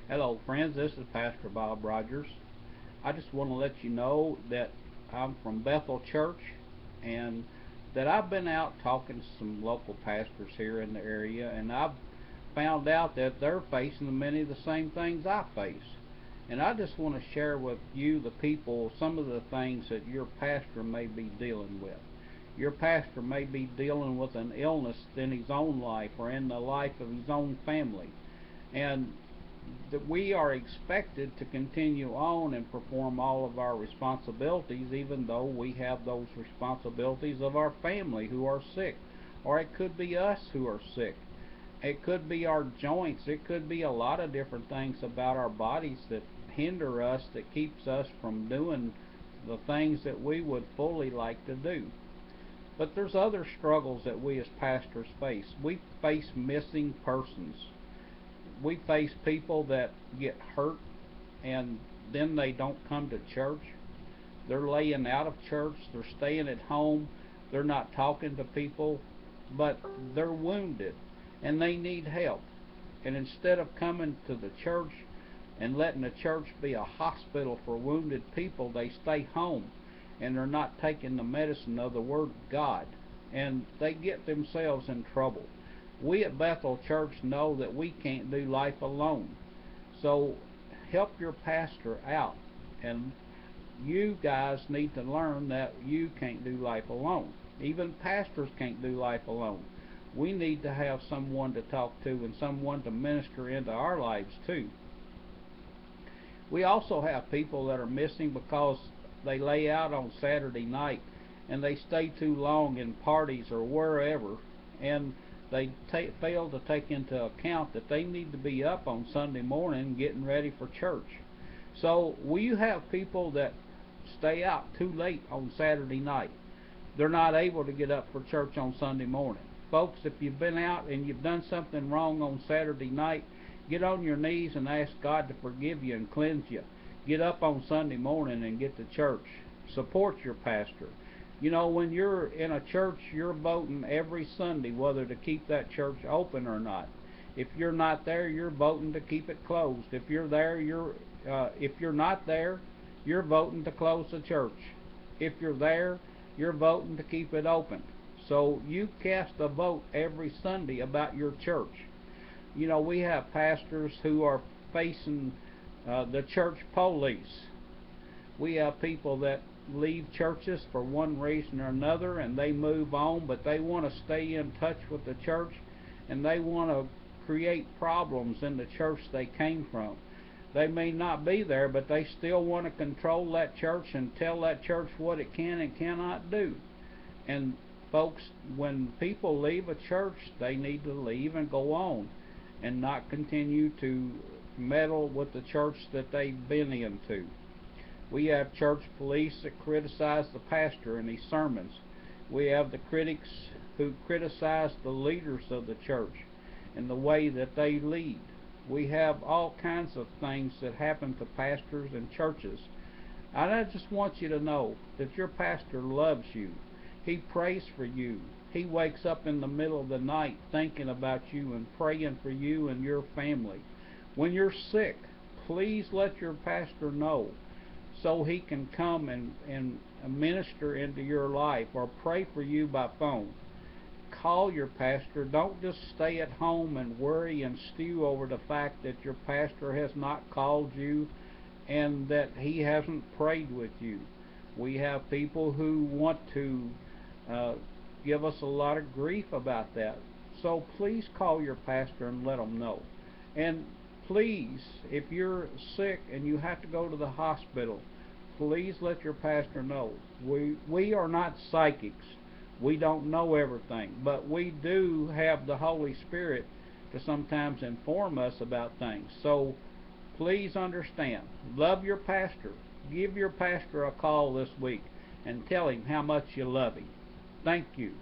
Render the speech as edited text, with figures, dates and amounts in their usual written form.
Hello, friends. This is Pastor Bob Rogers. I just want to let you know that I'm from Bethel Church and that I've been out talking to some local pastors here in the area, and I've found out that they're facing many of the same things I face. And I just want to share with you, the people, some of the things that your pastor may be dealing with. Your pastor may be dealing with an illness in his own life or in the life of his own family. And that we are expected to continue on and perform all of our responsibilities, even though we have those responsibilities of our family who are sick. Or it could be us who are sick. It could be our joints. It could be a lot of different things about our bodies that hinder us, that keeps us from doing the things that we would fully like to do. But there's other struggles that we as pastors face. We face missing persons. We face people that get hurt and then they don't come to church. They're laying out of church, they're staying at home, they're not talking to people, but they're wounded and they need help. And instead of coming to the church and letting the church be a hospital for wounded people, they stay home and they're not taking the medicine of the Word of God, and they get themselves in trouble. We at Bethel Church know that we can't do life alone. So help your pastor out. And you guys need to learn that you can't do life alone. Even pastors can't do life alone. We need to have someone to talk to and someone to minister into our lives too. We also have people that are missing because they lay out on Saturday night and they stay too long in parties or wherever, and they fail to take into account that they need to be up on Sunday morning getting ready for church. So we have people that stay out too late on Saturday night. They're not able to get up for church on Sunday morning. Folks, if you've been out and you've done something wrong on Saturday night, get on your knees and ask God to forgive you and cleanse you. Get up on Sunday morning and get to church. Support your pastor. You know, when you're in a church, you're voting every Sunday whether to keep that church open or not. If you're not there, you're voting to keep it closed. If you're there, if you're not there, you're voting to close the church. If you're there, you're voting to keep it open. So you cast a vote every Sunday about your church. You know, we have pastors who are facing the church police. We have people that leave churches for one reason or another and they move on, but they want to stay in touch with the church and they want to create problems in the church they came from. They may not be there, but they still want to control that church and tell that church what it can and cannot do. And folks, when people leave a church, they need to leave and go on and not continue to meddle with the church that they've been into. We have church police that criticize the pastor in his sermons. We have the critics who criticize the leaders of the church and the way that they lead. We have all kinds of things that happen to pastors and churches. And I just want you to know that your pastor loves you. He prays for you. He wakes up in the middle of the night thinking about you and praying for you and your family. When you're sick, please let your pastor know so he can come and minister into your life or pray for you by phone. Call your pastor. Don't just stay at home and worry and stew over the fact that your pastor has not called you and that he hasn't prayed with you. We have people who want to uh, give us a lot of grief about that. So please call your pastor and let them know. And please, if you're sick and you have to go to the hospital, please let your pastor know. We are not psychics. We don't know everything, but we do have the Holy Spirit to sometimes inform us about things. So please understand. Love your pastor. Give your pastor a call this week and tell him how much you love him. Thank you.